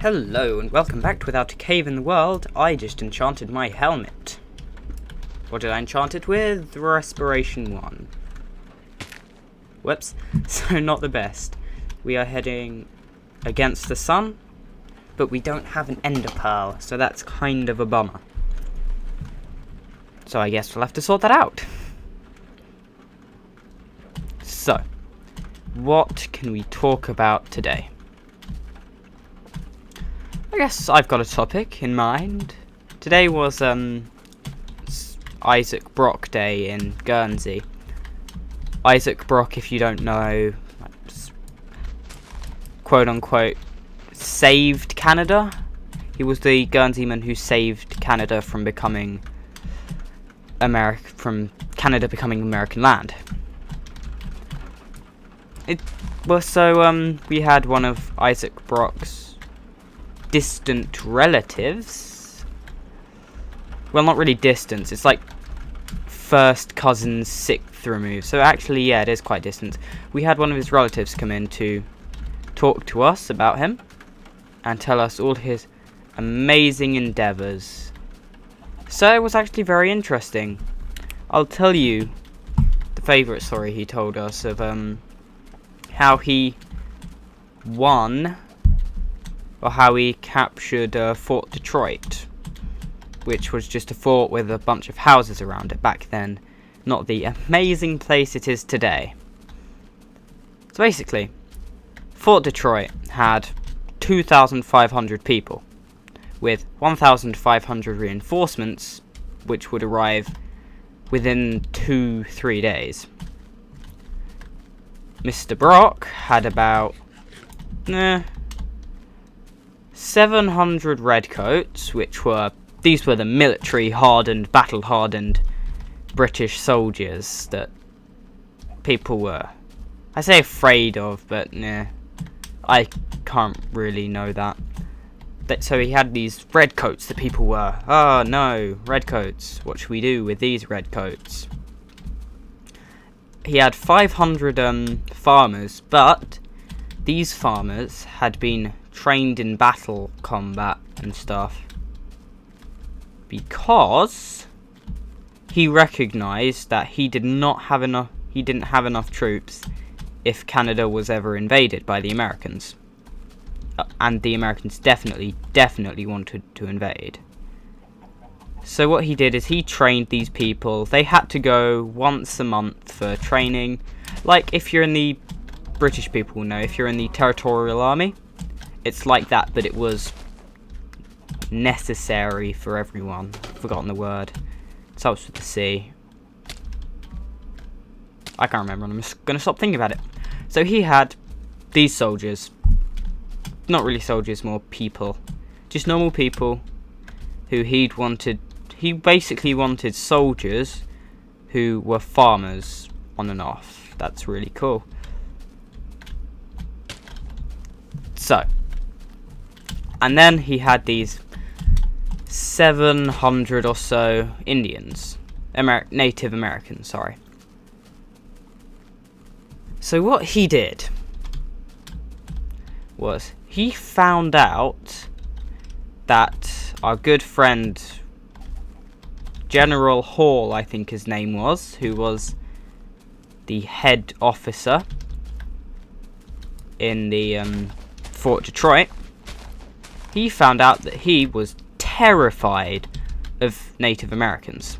Hello and welcome back to Without a Cave in the World. I just enchanted my helmet. What did I enchant it with? Respiration 1. Whoops. So not the best. We are heading against the sun, but we don't have an ender pearl, so that's kind of a bummer. So I guess we'll have to sort that out. So, what can we talk about today? I guess I've got a topic in mind. Today was Isaac Brock Day in Guernsey. Isaac Brock, if you don't know, quote unquote, saved Canada. He was the Guernseyman who saved Canada from becoming Canada becoming American land. We had one of Isaac Brock's distant relatives. Well, not really distant. It's like first cousin's sixth remove. So actually, yeah, it is quite distant. We had one of his relatives come in to talk to us about him and tell us all his amazing endeavours. So it was actually very interesting. I'll tell you the favourite story he told us of how he won, or how he captured Fort Detroit, which was just a fort with a bunch of houses around it back then, not the amazing place it is today. So basically, Fort Detroit had 2,500 people, with 1,500 reinforcements, which would arrive within 2-3 days. Mr. Brock had about 700 redcoats, these were the military-hardened, battle-hardened British soldiers that people were, I say afraid of, but I can't really know that. So he had these redcoats that people were, oh no, redcoats, what should we do with these redcoats? He had 500 farmers, but these farmers had been trained in battle combat and stuff because he recognized that he didn't have enough troops if Canada was ever invaded by the Americans, and the Americans definitely wanted to invade. So what he did is he trained these people. They had to go once a month for training, like if you're in the British people will know, if you're in the territorial army, it's like that, but it was necessary for everyone. I've forgotten the word. It starts with the C. I can't remember, and I'm just going to stop thinking about it. So he had these soldiers. Not really soldiers, more people. Just normal people who he basically wanted soldiers who were farmers on and off. That's really cool. So, and then he had these 700 or so Indians, Native Americans, sorry. So what he did was he found out that our good friend General Hall, I think his name was, who was the head officer in the Fort Detroit, he found out that he was terrified of Native Americans.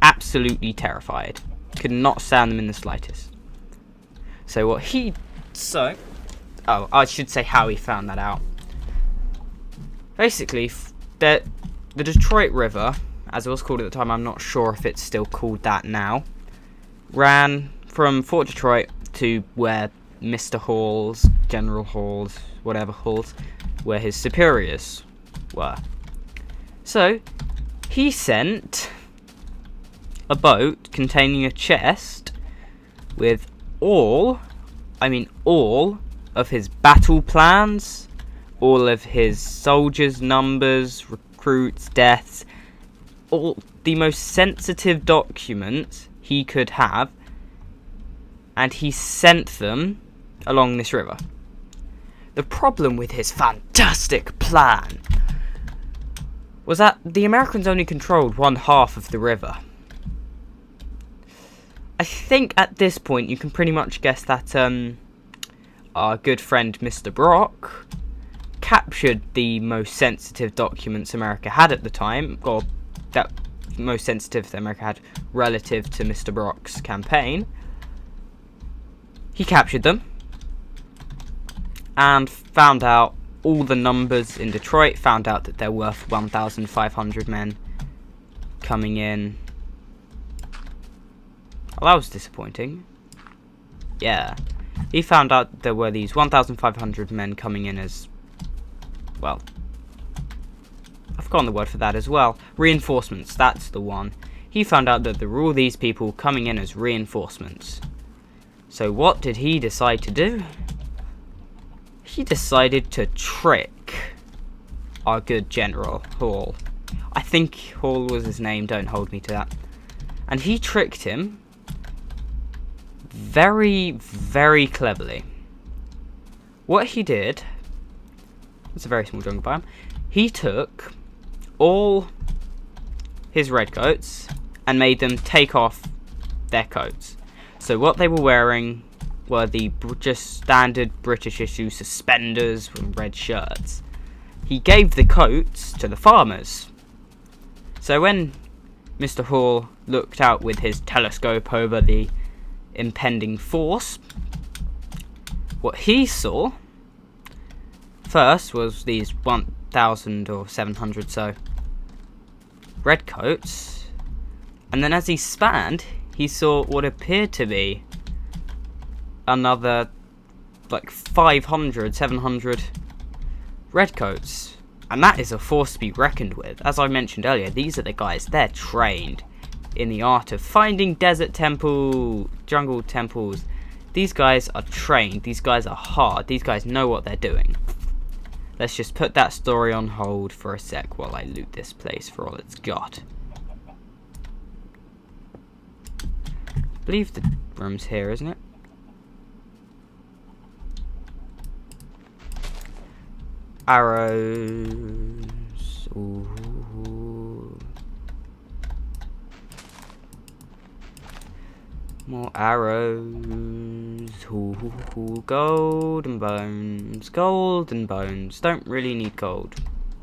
Absolutely terrified. Could not stand them in the slightest. So I should say how he found that out. Basically, the Detroit River, as it was called at the time, I'm not sure if it's still called that now, ran from Fort Detroit to where Mr. Hall's, General Hall's, whatever Hall's, where his superiors were. So, he sent a boat containing a chest with all of his battle plans, all of his soldiers' numbers, recruits, deaths, all the most sensitive documents he could have, and he sent them along this river. The problem with his fantastic plan was that the Americans only controlled one half of the river. I think at this point you can pretty much guess that our good friend Mr. Brock captured the most sensitive documents America had at the time, or that most sensitive that America had relative to Mr. Brock's campaign. He captured them and found out all the numbers in Detroit, found out that there were 1,500 men coming in. Well, that was disappointing. Yeah. He found out there were these 1,500 men coming in as, well, I've forgotten the word for that as well. Reinforcements, that's the one. He found out that there were all these people coming in as reinforcements. So what did he decide to do? He decided to trick our good General Hall. I think Hall was his name, don't hold me to that. And he tricked him very, very cleverly. What he did, it's a very small jungle biome, he took all his redcoats and made them take off their coats. So what they were wearing were the just standard British issue suspenders and red shirts. He gave the coats to the farmers. So when Mr. Hall looked out with his telescope over the impending force, what he saw first was these 1,000 or 700 so redcoats, and then as he spanned, he saw what appeared to be another like 500, 700 redcoats, and that is a force to be reckoned with. As I mentioned earlier, these are the guys, they're trained in the art of finding desert jungle temples. These guys are trained, these guys are hard, these guys know what they're doing. Let's just put that story on hold for a sec while I loot this place for all it's got. I believe the room's here, isn't it? Arrows. Ooh. More arrows. Ooh. Gold and bones. Gold and bones. Don't really need gold,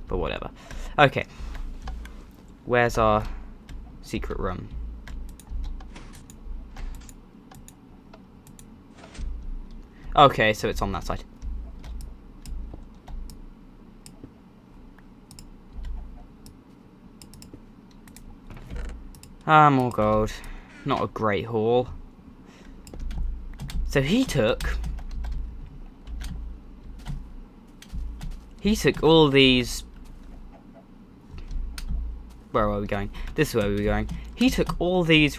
but whatever. Okay. Where's our secret room? Okay, so it's on that side. More gold. Not a great haul. So he took all these. Where are we going? This is where we were going. He took all these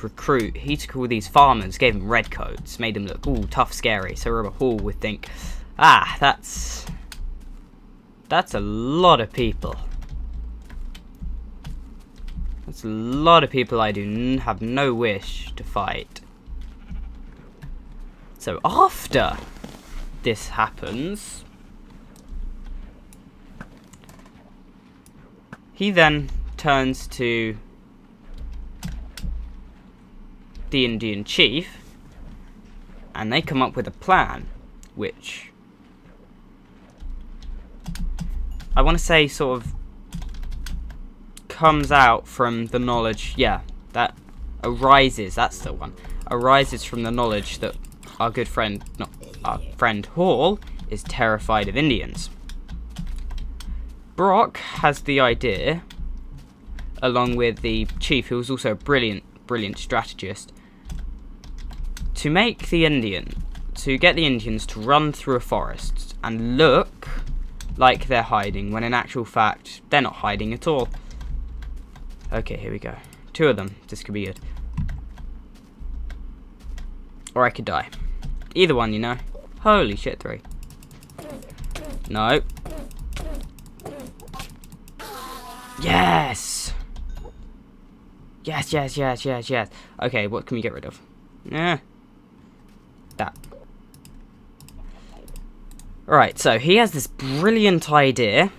farmers, gave them red coats, made them look all tough, scary. So Robert Hall would think, that's a lot of people. That's a lot of people I do have no wish to fight. So after this happens, he then turns to the Indian chief, and they come up with a plan, which I want to say sort of comes out from the knowledge, that arises, that's the one, arises from the knowledge that our good friend, not our friend Hall, is terrified of Indians. Brock has the idea, along with the chief, who was also a brilliant strategist, to get the Indians to run through a forest and look like they're hiding, when in actual fact, they're not hiding at all. Okay, here we go. 2 of them. This could be good. Or I could die. Either one, you know. Holy shit, 3. No. Yes! Yes. Okay, what can we get rid of? That. Right, so he has this brilliant idea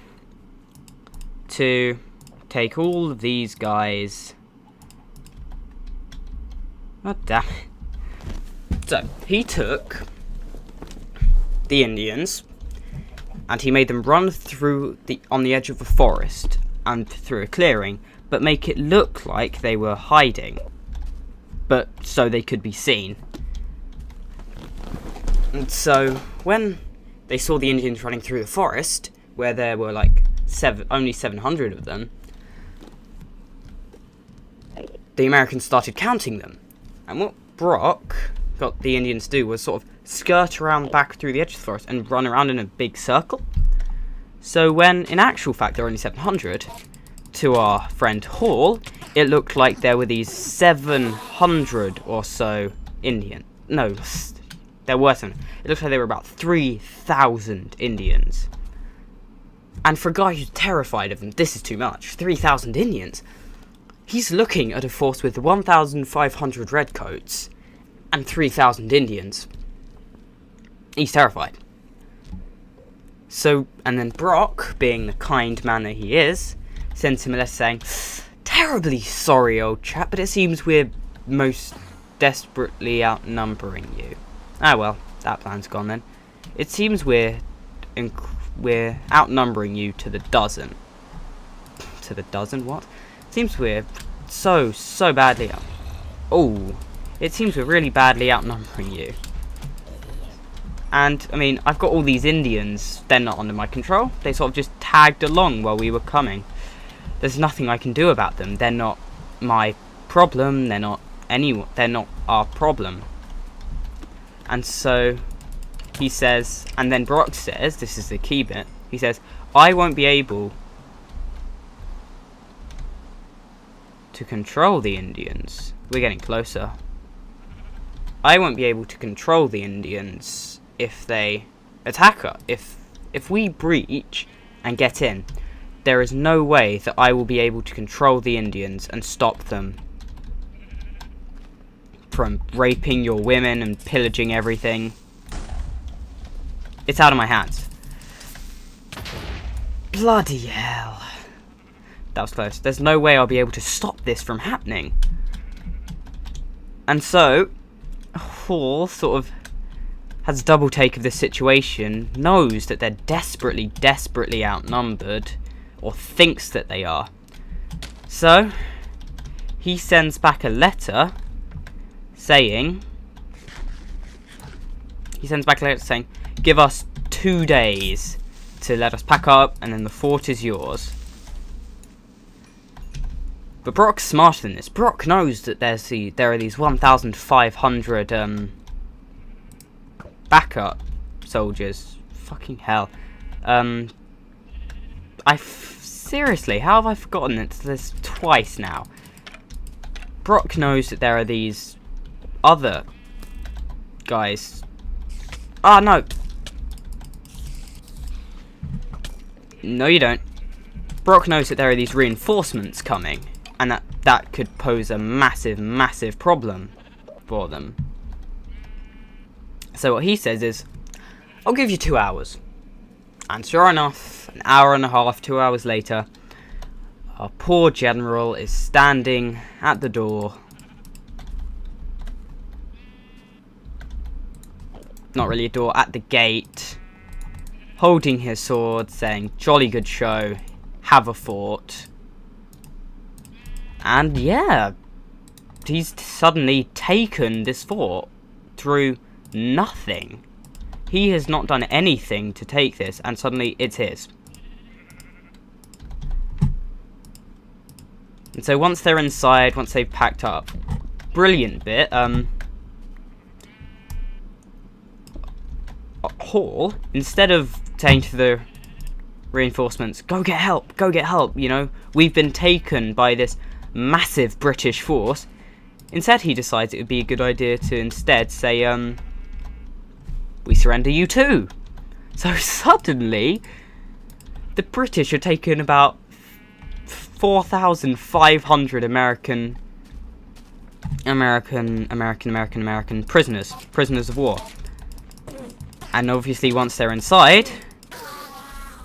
to take all of these guys. Oh, damn it. So, he took the Indians and he made them run through on the edge of a forest and through a clearing, but make it look like they were hiding, but so they could be seen. And so, when they saw the Indians running through the forest, where there were like only 700 of them, the Americans started counting them. And what Brock got the Indians to do was sort of skirt around back through the edge of the forest and run around in a big circle. So when, in actual fact, there were only 700, to our friend Hall, it looked like there were these 700 or so Indians. No, there were some. It looked like there were about 3,000 Indians. And for a guy who's terrified of them, this is too much. 3,000 Indians? He's looking at a force with 1,500 redcoats and 3,000 Indians. He's terrified. So, and then Brock, being the kind man that he is, sends him a letter saying, "Terribly sorry, old chap, but it seems we're most desperately outnumbering you." Ah well, that plan's gone then. It seems we're outnumbering you to the dozen. To the dozen? What? It seems we're so badly out. Oh, it seems we're really badly outnumbering you. And, I mean, I've got all these Indians. They're not under my control. They sort of just tagged along while we were coming. There's nothing I can do about them. They're not my problem. They're not our problem. And so he says, and then Brock says, this is the key bit, he says, "I won't be able to control the Indians." We're getting closer. "I won't be able to control the Indians if they attack us. If we breach and get in, there is no way that I will be able to control the Indians and stop them from raping your women and pillaging everything. It's out of my hands." Bloody hell. That was close. There's no way I'll be able to stop this from happening. And so, Hall sort of has a double take of this situation, knows that they're desperately outnumbered, or thinks that they are. So, he sends back a letter saying, "Give us 2 days to let us pack up, and then the fort is yours." But Brock's smarter than this. Brock knows that there are these 1,500 backup soldiers. Fucking hell. Seriously, how have I forgotten this twice now? Brock knows that there are these other guys. Ah, no. No, you don't. Brock knows that there are these reinforcements coming, and that could pose a massive problem for them. So what he says is, "I'll give you 2 hours." And sure enough, an hour and a half, 2 hours later, our poor general is standing at the door. Not really a door, at the gate, holding his sword, saying, "Jolly good show, have a fort." And yeah, he's suddenly taken this fort through nothing. He has not done anything to take this, and suddenly it's his. And so once they're inside, once they've packed up, brilliant bit, Hall, instead of saying to the reinforcements, go get help, you know, we've been taken by this massive British force, instead he decides it would be a good idea to instead say, we surrender you too. So suddenly, the British are taking about 4,500 American prisoners of war. And obviously once they're inside,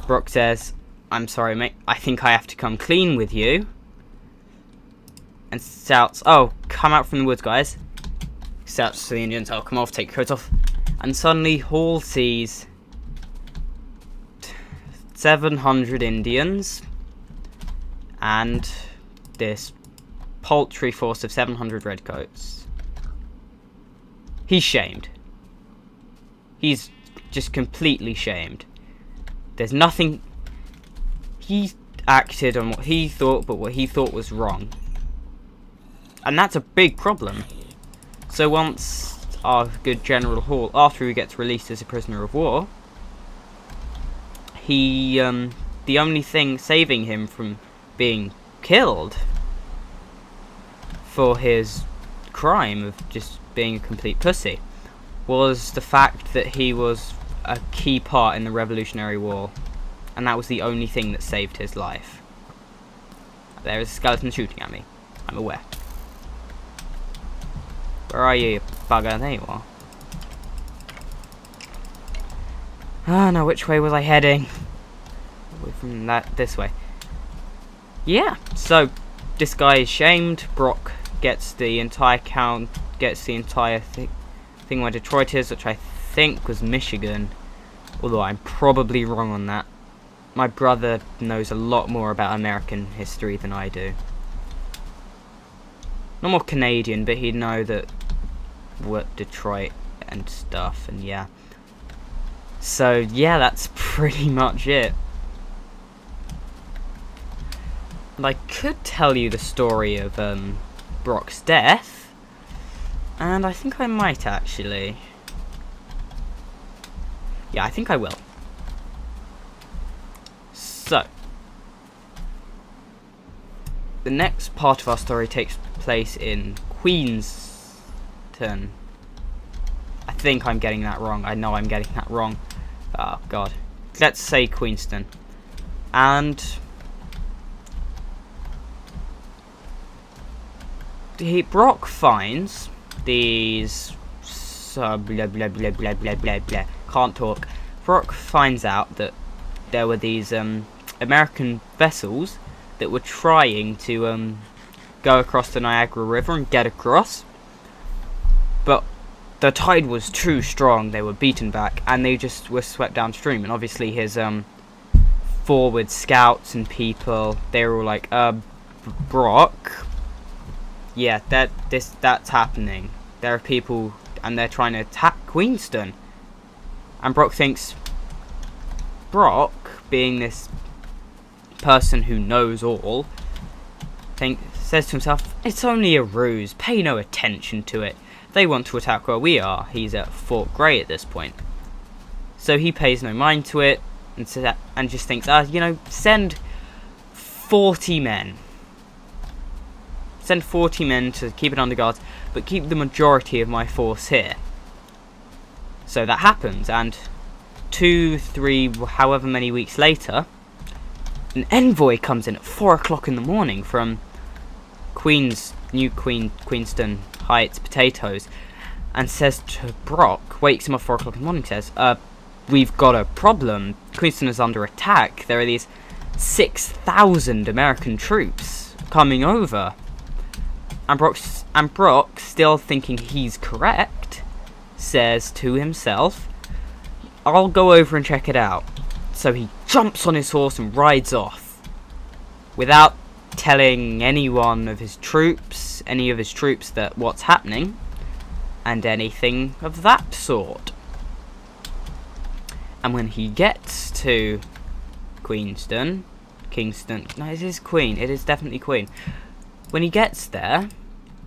Brock says, "I'm sorry, mate, I think I have to come clean with you." And shouts, "Oh, come out from the woods, guys." Shouts to the Indians, "Oh, come off, take your coats off." And suddenly Hall sees 700 Indians and this paltry force of 700 redcoats. He's shamed. He's just completely shamed. There's nothing... He acted on what he thought, but what he thought was wrong. And that's a big problem. So once our good General Hall, after he gets released as a prisoner of war, he, the only thing saving him from being killed for his crime of just being a complete pussy was the fact that he was a key part in the Revolutionary War, and that was the only thing that saved his life. There is a skeleton shooting at me. I'm aware. Where are you bugger? There you are. Ah, no, which way was I heading? Away from that, this way. Yeah, so this guy is shamed. Brock gets the entire thing where Detroit is, which I think was Michigan. Although I'm probably wrong on that. My brother knows a lot more about American history than I do. Not more Canadian, but he'd know that what Detroit and stuff, and yeah. So yeah, that's pretty much it. And I could tell you the story of Brock's death, and I think I might actually. Yeah, I think I will. So, the next part of our story takes place in Queenston. I think I'm getting that wrong. I know I'm getting that wrong. Oh, God. Let's say Queenston. And Brock finds these... blah, blah, blah, blah, blah, blah, blah. Can't talk. Brock finds out that there were these American vessels that were trying to go across the Niagara River and get across, but the tide was too strong. They were beaten back and they just were swept downstream. And obviously his forward scouts and people, they were all like, Brock, yeah, that's happening. There are people and they're trying to attack Queenston. And Brock thinks, Brock, being this person who knows all, says to himself, it's only a ruse, pay no attention to it. They want to attack where we are. He's at Fort Grey at this point. So he pays no mind to it, and just thinks, send 40 men. Send 40 men to keep it under guards, but keep the majority of my force here. So that happens, and 2, 3, however many weeks later, an envoy comes in at 4 o'clock in the morning from Queenston Heights Potatoes, and says to Brock, wakes him up 4 o'clock in the morning, says, we've got a problem. Queenston is under attack. There are these 6,000 American troops coming over. And Brock, still thinking he's correct, says to himself, I'll go over and check it out. So he jumps on his horse and rides off, without telling any of his troops that what's happening, and anything of that sort. And when he gets to Kingston, no, it is Queen, it is definitely Queen. When he gets there,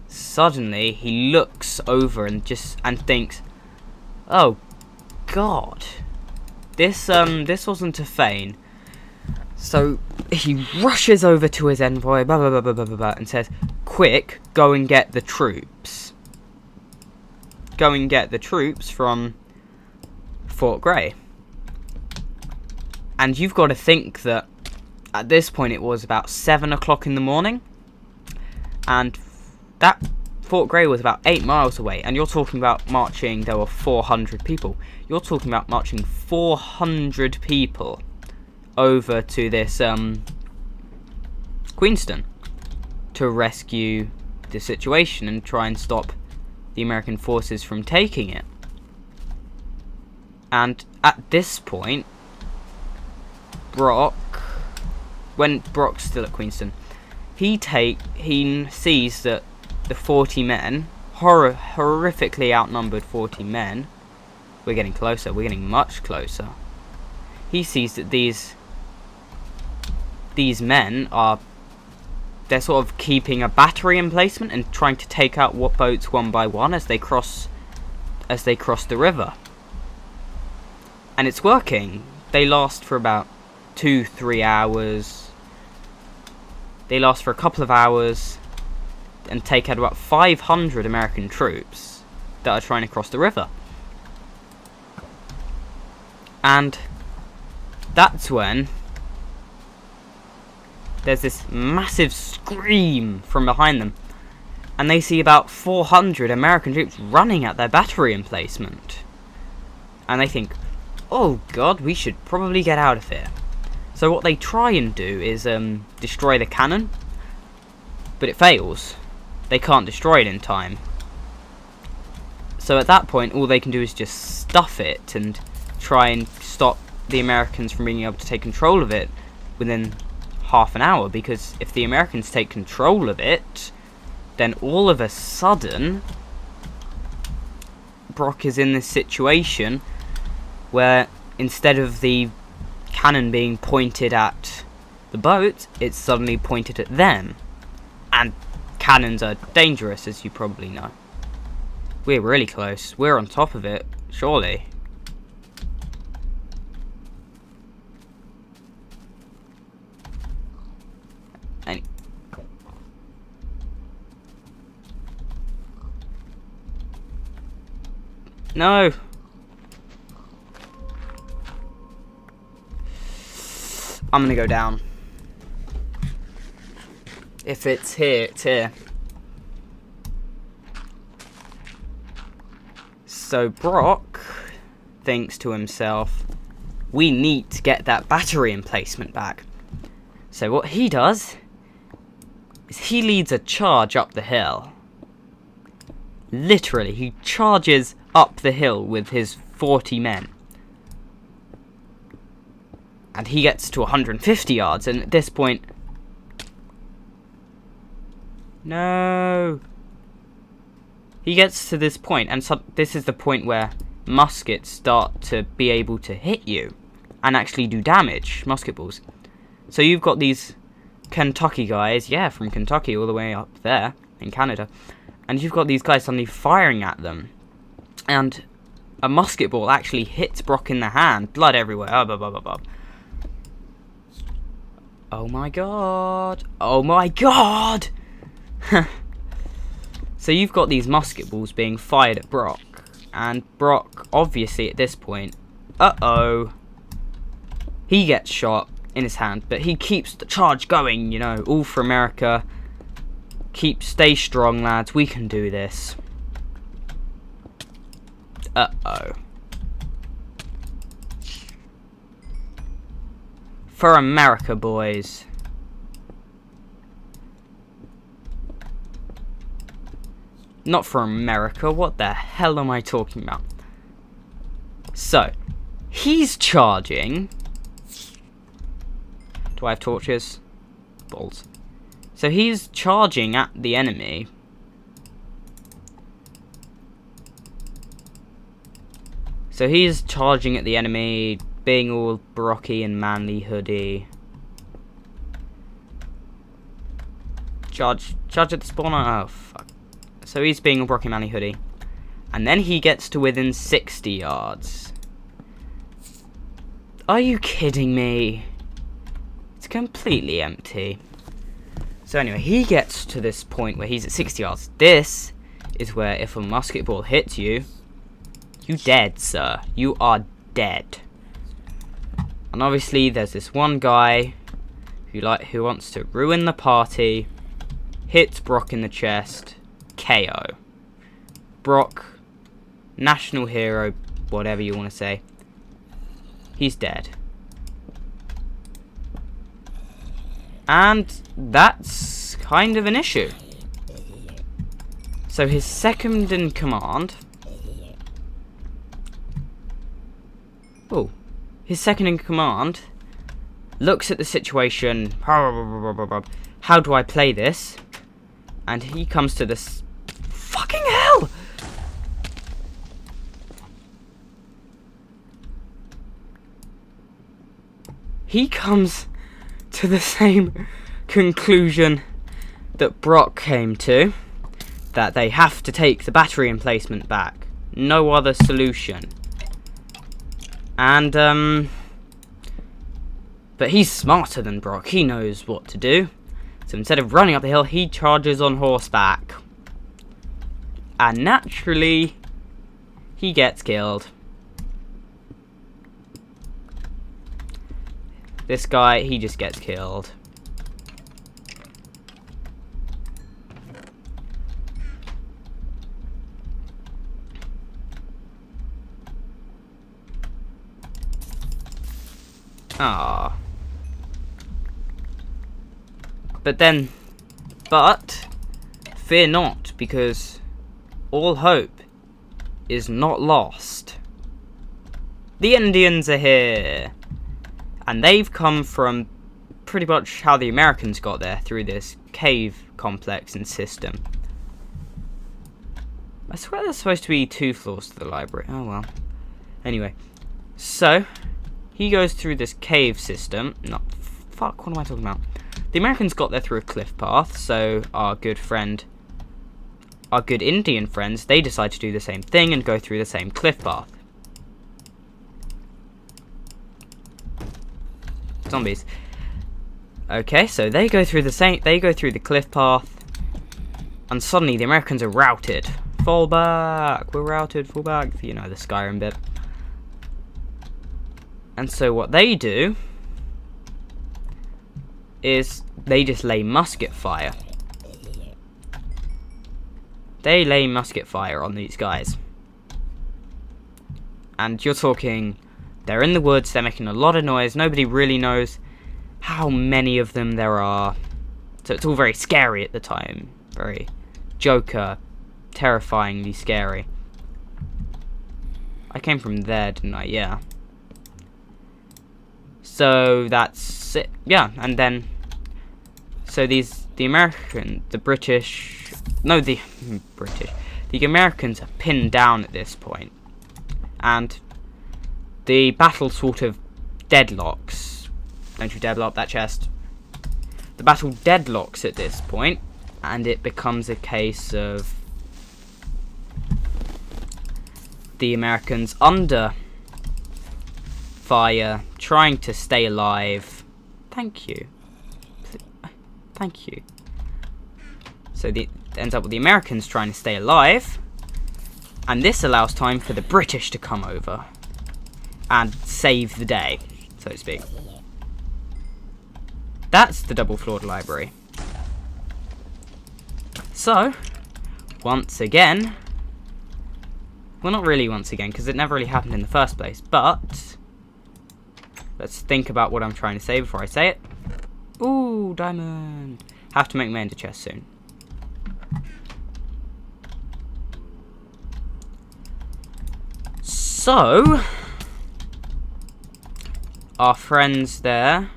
suddenly he looks over and thinks, oh God, this wasn't a feign. So he rushes over to his envoy, blah, blah, blah, blah, blah, blah, blah, and says, quick, go and get the troops. Go and get the troops from Fort Grey. And you've got to think that at this point it was about 7 o'clock in the morning. And that Fort Grey was about 8 miles away, and you're talking about marching, there were 400 people. You're talking about marching 400 people over to this, Queenston to rescue the situation and try and stop the American forces from taking it. And at this point, when Brock's still at Queenston, he sees that the 40 men, horrifically outnumbered 40 men, we're getting closer, we're getting much closer. He sees that these men they're sort of keeping a battery emplacement and trying to take out what boats one by one as they cross the river. And it's working. They last for about 2-3 hours. They last for a couple of hours and take out about 500 American troops that are trying to cross the river. And that's when there's this massive scream from behind them, and they see about 400 American troops running at their battery emplacement. And they think, oh god, we should probably get out of here. So what they try and do is destroy the cannon, but it fails. They can't destroy it in time. So at that point, all they can do is just stuff it and try and stop the Americans from being able to take control of it within half an hour, because if the Americans take control of it, then all of a sudden Brock is in this situation where instead of the cannon being pointed at the boat, it's suddenly pointed at them. And cannons are dangerous, as you probably know. We're really close. We're on top of it, surely. No! I'm gonna go down. If it's here, it's here. So Brock thinks to himself, we need to get that battery emplacement back. So what he does is he leads a charge up the hill. Literally, he charges up the hill with his 40 men. And he gets to 150 yards, and at this point... No! He gets to this point, and so this is the point where muskets start to be able to hit you and actually do damage, musket balls. So you've got these Kentucky guys, yeah, from Kentucky all the way up there in Canada, and you've got these guys suddenly firing at them. And a musket ball actually hits Brock in the hand. Blood everywhere. Oh my god. Oh my god! So you've got these musket balls being fired at Brock. And Brock, obviously at this point, he gets shot in his hand. But he keeps the charge going, you know. All for America. Stay strong, lads. We can do this. For America, boys. Not for America. What the hell am I talking about? So, he's charging. Do I have torches? Balls. So he's charging at the enemy. So he's charging at the enemy, being all Brocky and manly hoodie. Charge at the spawner. Oh fuck. So he's being all Brocky manly hoodie. And then he gets to within 60 yards. Are you kidding me? It's completely empty. So anyway, he gets to this point where he's at 60 yards. This is where if a musket ball hits you, you dead, sir. You are dead. And obviously there's this one guy who wants to ruin the party, hits Brock in the chest, KO. Brock, national hero, whatever you want to say, he's dead. And that's kind of an issue. So his second in command... Oh. His second in command looks at the situation. How do I play this? And he comes to this... Fucking hell! He comes to the same conclusion that Brock came to. That they have to take the battery emplacement back. No other solution. And, but he's smarter than Brock. He knows what to do. So instead of running up the hill, he charges on horseback. And naturally, he gets killed. This guy, he just gets killed. Ah. But fear not, because all hope is not lost. The Indians are here, and they've come from pretty much how the Americans got there, through this cave complex and system. I swear there's supposed to be 2 floors to the library. Oh well. Anyway, so he goes through this cave system. Fuck, what am I talking about? The Americans got there through a cliff path, so our good Indian friends, they decide to do the same thing and go through the same cliff path. Zombies. Okay, so they go through the cliff path, and suddenly the Americans are routed. Fall back, we're routed, fall back, you know, the Skyrim bit. And so what they do is they just lay musket fire. They lay musket fire on these guys. And you're talking, they're in the woods, they're making a lot of noise, nobody really knows how many of them there are. So it's all very scary at the time. Very Joker, terrifyingly scary. I came from there, didn't I? Yeah. So that's it. Yeah, and then so the Americans are pinned down at this point, and the battle sort of deadlocks. Don't you deadlock that chest. The battle deadlocks at this point, and it becomes a case of the Americans under fire, trying to stay alive. Thank you. Thank you. So it ends up with the Americans trying to stay alive, and this allows time for the British to come over and save the day, so to speak. That's the double-floored library. So, once again, well, not really once again, because it never really happened in the first place, but let's think about what I'm trying to say before I say it. Ooh, diamond. Have to make my ender chest soon. So, our friends there.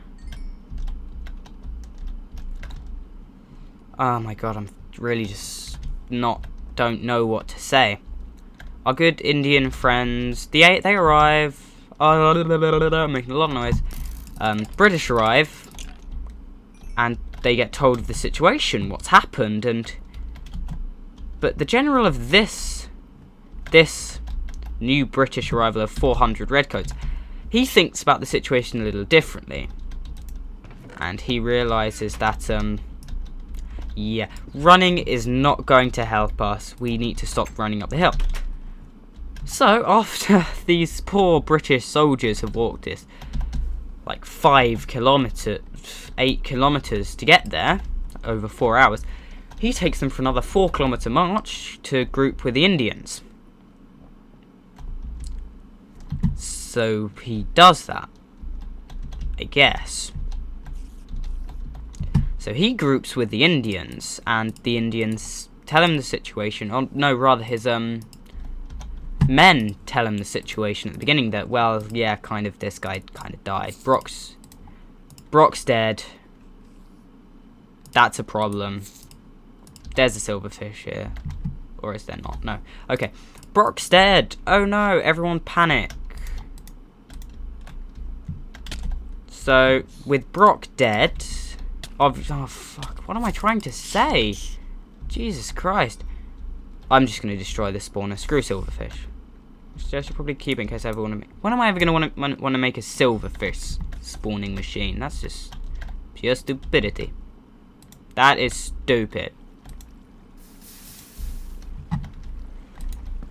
Oh my god, I'm really just don't know what to say. Our good Indian friends, they arrive. I'm making a lot of noise. British arrive, and they get told of the situation, what's happened, but the general of this new British arrival of 400 redcoats, he thinks about the situation a little differently, and he realizes that yeah, running is not going to help us. We need to stop running up the hill. So after these poor British soldiers have walked this like 8 kilometers to get there over 4 hours, he takes them for another 4-kilometer march to group with the Indians. So he does that, I guess. So he groups with the Indians, and the Indians tell him the situation. Oh, no, rather his men tell him the situation at the beginning, that, well, yeah, kind of, this guy kind of died. Brock's dead. That's a problem. There's a silverfish here. Or is there not? No. Okay. Brock's dead. Oh no, everyone panic. So, with Brock dead... Oh, fuck. What am I trying to say? Jesus Christ. I'm just going to destroy this spawner. Screw silverfish. I should probably keep it in case I ever want to make... When am I ever going to want to make a silverfish spawning machine? That's just pure stupidity. That is stupid.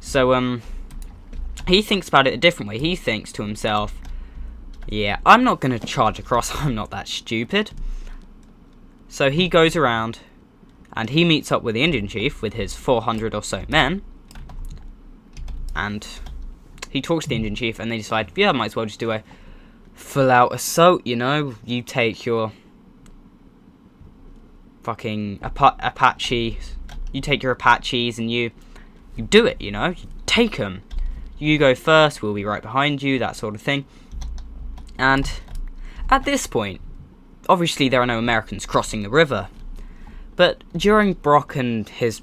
So, he thinks about it a different way. He thinks to himself, yeah, I'm not going to charge across. I'm not that stupid. So he goes around, and he meets up with the Indian chief with his 400 or so men. And he talks to the Indian chief, and they decide, yeah, might as well just do a full-out assault, you know? You take your fucking Apache, you take your Apaches, and you do it, you know? You take them. You go first, we'll be right behind you, that sort of thing. And at this point, obviously there are no Americans crossing the river. But during Brock and his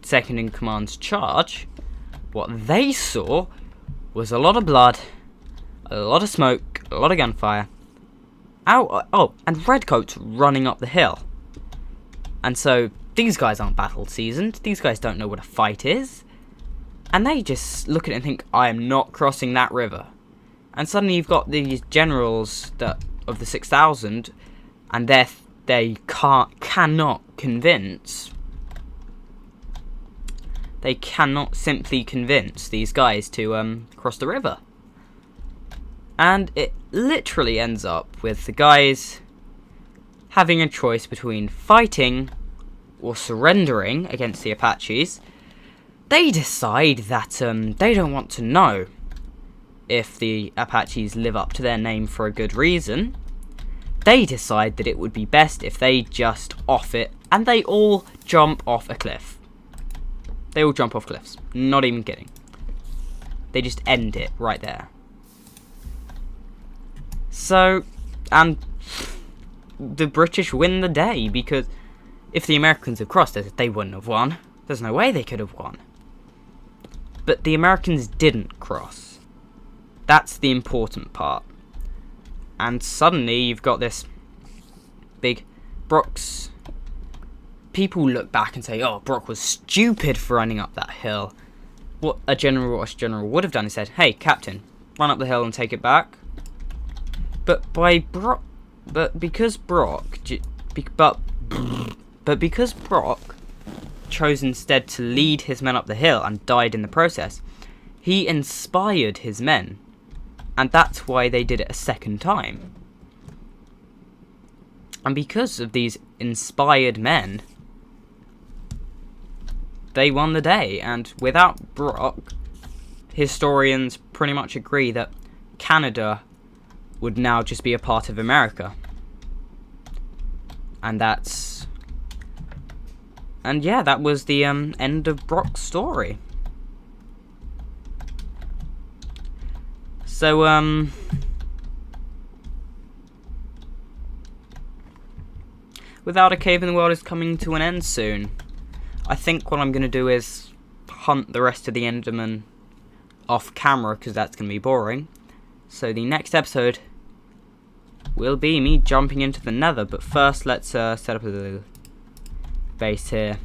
second-in-command's charge, what they saw was a lot of blood, a lot of smoke, a lot of gunfire. And redcoats running up the hill. And so, these guys aren't battle-seasoned, these guys don't know what a fight is. And they just look at it and think, I am not crossing that river. And suddenly you've got these generals of the 6,000, and they cannot convince. They cannot simply convince these guys to cross the river. And it literally ends up with the guys having a choice between fighting or surrendering against the Apaches. They decide that they don't want to know if the Apaches live up to their name for a good reason. They decide that it would be best if they just off it, and they all jump off a cliff. They all jump off cliffs. Not even kidding. They just end it right there. So, and the British win the day, because if the Americans had crossed it, they wouldn't have won. There's no way they could have won. But the Americans didn't cross. That's the important part. And suddenly you've got this big Brock's... People look back and say, oh, Brock was stupid for running up that hill. What a British general would have done is said, hey, Captain, run up the hill and take it back. But because Brock chose instead to lead his men up the hill and died in the process, he inspired his men. And that's why they did it a second time. And because of these inspired men, they won the day. And without Brock, historians pretty much agree that Canada would now just be a part of America. And that's... And yeah, that was the end of Brock's story. So, Without a Cave in the World is coming to an end soon. I think what I'm going to do is hunt the rest of the Endermen off camera, because that's going to be boring. So the next episode will be me jumping into the Nether, but first let's set up a little base here.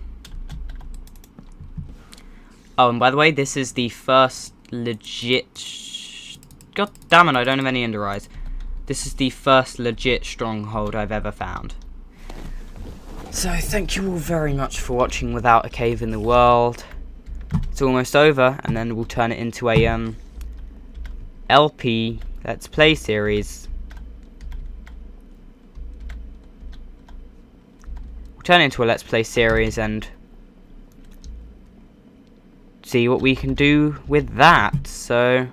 Oh, and by the way, this is the first legit... God damn it, I don't have any Ender Eyes. This is the first legit stronghold I've ever found. So thank you all very much for watching Without a Cave in the World. It's almost over, and then we'll turn it into a LP Let's Play series. We'll turn it into a Let's Play series and see what we can do with that. So,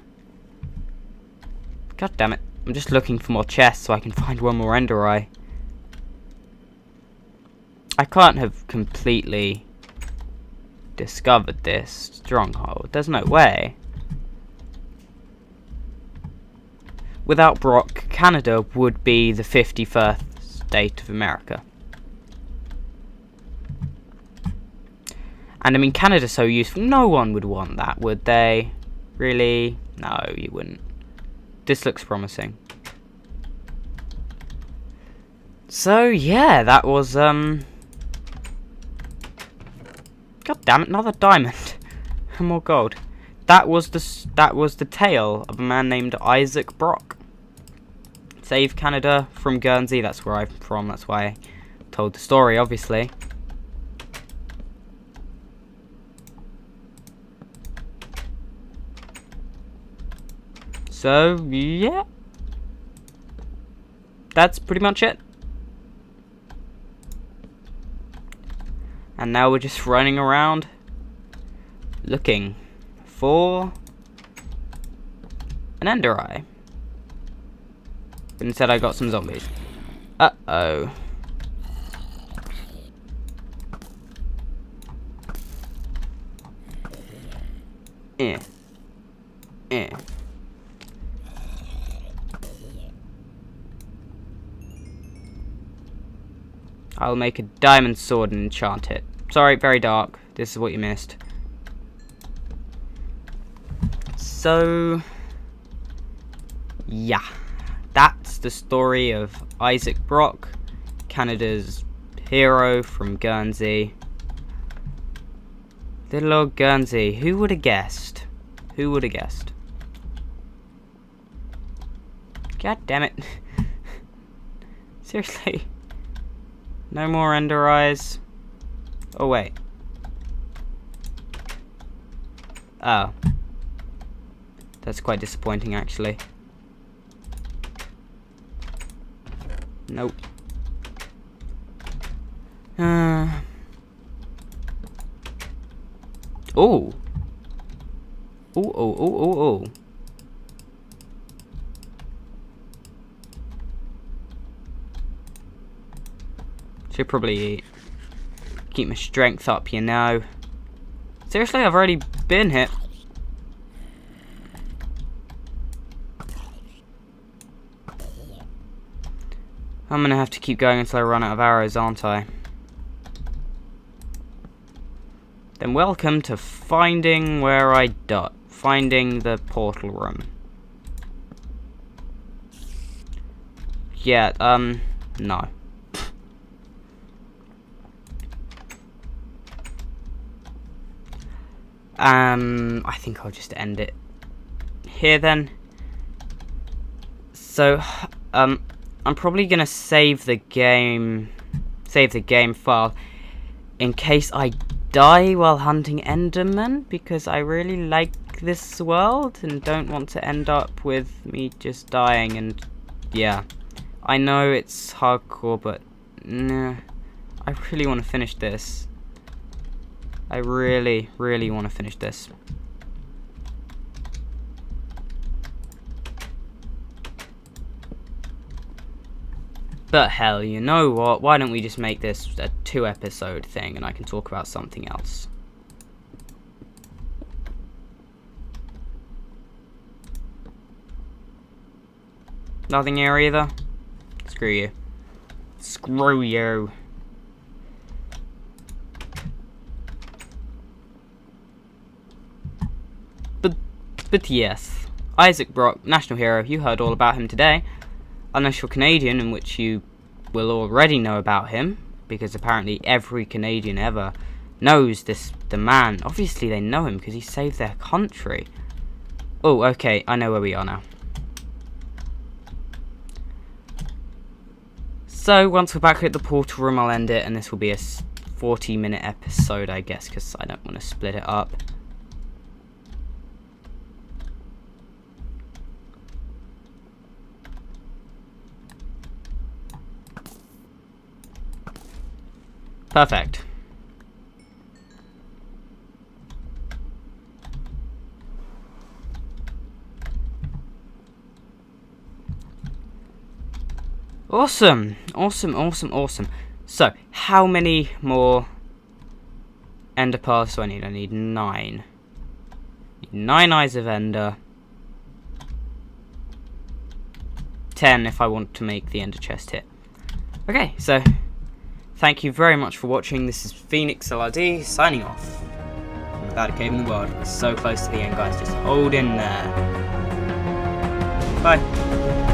god damn it, I'm just looking for more chests so I can find one more Ender Eye. I can't have completely discovered this stronghold. There's no way. Without Brock, Canada would be the 51st state of America. And I mean, Canada's so useful, no one would want that, would they? Really? No, you wouldn't. This looks promising. So, yeah, that was, God damn it, another diamond. And more gold. That was the tale of a man named Isaac Brock. Save Canada from Guernsey, that's where I'm from, that's why I told the story, obviously. So, yeah. That's pretty much it. And now we're just running around looking for an Ender Eye. But instead I got some zombies. Uh-oh. Eh. I'll make a diamond sword and enchant it. Sorry, very dark. This is what you missed. So, yeah. That's the story of Isaac Brock, Canada's hero from Guernsey. Little old Guernsey. Who would have guessed? Who would have guessed? God damn it. Seriously. No more Ender Eyes. Oh, wait. Oh. That's quite disappointing, actually. Nope. Oh. Oh, oh. Should probably keep my strength up, you know. Seriously, I've already been hit. I'm gonna have to keep going until I run out of arrows, aren't I? Then welcome to finding where I died. Finding the portal room. Yeah, no. I think I'll just end it here then. So, I'm probably gonna save the game file in case I die while hunting Enderman, because I really like this world and don't want to end up with me just dying. And yeah, I know it's hardcore, but nah, I really want to finish this. I really, really want to finish this. But hell, you know what? Why don't we just make this a 2-episode thing and I can talk about something else. Nothing here either? Screw you. Screw you. But yes, Isaac Brock, national hero, you heard all about him today. Unless you're Canadian, in which you will already know about him, because apparently every Canadian ever knows the man. Obviously they know him because he saved their country. Oh, okay, I know where we are now. So, once we're back at the portal room, I'll end it, and this will be a 40-minute episode, I guess, because I don't want to split it up. Perfect. Awesome. Awesome, awesome, awesome. So, how many more ender paths do I need? I need 9. 9 Eyes of Ender. 10 if I want to make the ender chest hit. Okay, so thank you very much for watching. This is Phoenixlrd signing off. Without a cave in the world. We're so close to the end, guys. Just hold in there. Bye.